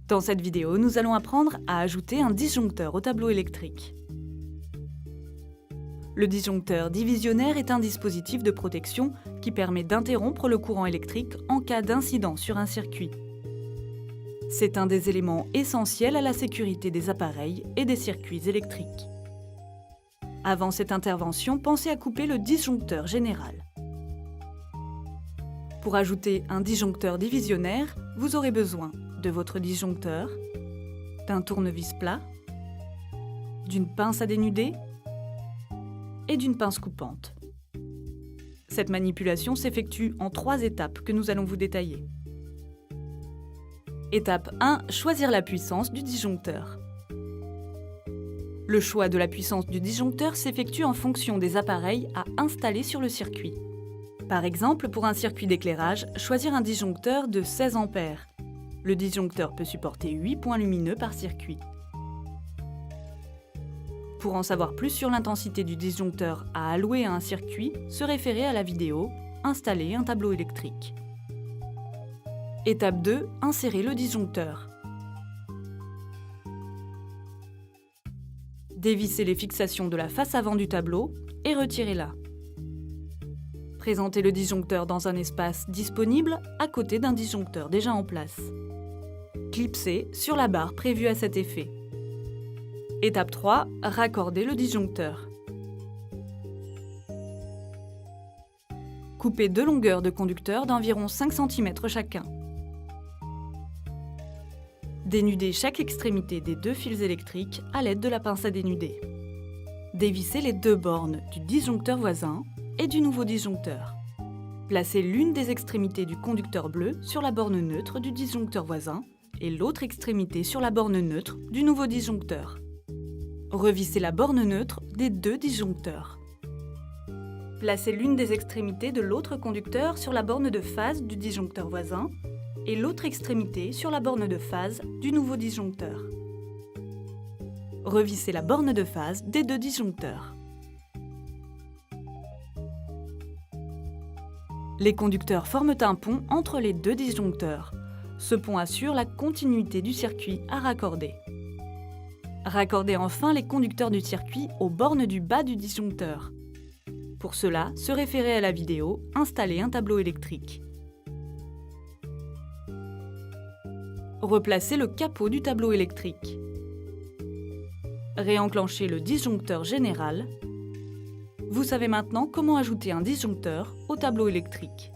Dans cette vidéo, nous allons apprendre à ajouter un disjoncteur au tableau électrique. Le disjoncteur divisionnaire est un dispositif de protection qui permet d'interrompre le courant électrique en cas d'incident sur un circuit. C'est un des éléments essentiels à la sécurité des appareils et des circuits électriques. Avant cette intervention, pensez à couper le disjoncteur général. Pour ajouter un disjoncteur divisionnaire, vous aurez besoin de votre disjoncteur, d'un tournevis plat, d'une pince à dénuder et d'une pince coupante. Cette manipulation s'effectue en 3 étapes que nous allons vous détailler. Étape 1. Choisir la puissance du disjoncteur. Le choix de la puissance du disjoncteur s'effectue en fonction des appareils à installer sur le circuit. Par exemple, pour un circuit d'éclairage, choisir un disjoncteur de 16 A. Le disjoncteur peut supporter 8 points lumineux par circuit. Pour en savoir plus sur l'intensité du disjoncteur à allouer à un circuit, se référer à la vidéo « Installer un tableau électrique ». Étape 2. Insérer le disjoncteur. Dévissez les fixations de la face avant du tableau et retirez-la. Présentez le disjoncteur dans un espace disponible à côté d'un disjoncteur déjà en place. Clipsez sur la barre prévue à cet effet. Étape 3. Raccordez le disjoncteur. Coupez 2 longueurs de conducteurs d'environ 5 cm chacun. Dénudez chaque extrémité des 2 fils électriques à l'aide de la pince à dénuder. Dévissez les 2 bornes du disjoncteur voisin et du nouveau disjoncteur. Placez l'une des extrémités du conducteur bleu sur la borne neutre du disjoncteur voisin et l'autre extrémité sur la borne neutre du nouveau disjoncteur. Revissez la borne neutre des 2 disjoncteurs. Placez l'une des extrémités de l'autre conducteur sur la borne de phase du disjoncteur voisin et l'autre extrémité sur la borne de phase du nouveau disjoncteur. Revissez la borne de phase des 2 disjoncteurs. Les conducteurs forment un pont entre les 2 disjoncteurs. Ce pont assure la continuité du circuit à raccorder. Raccordez enfin les conducteurs du circuit aux bornes du bas du disjoncteur. Pour cela, se référer à la vidéo « Installer un tableau électrique ». Replacez le capot du tableau électrique. Réenclenchez le disjoncteur général. Vous savez maintenant comment ajouter un disjoncteur au tableau électrique.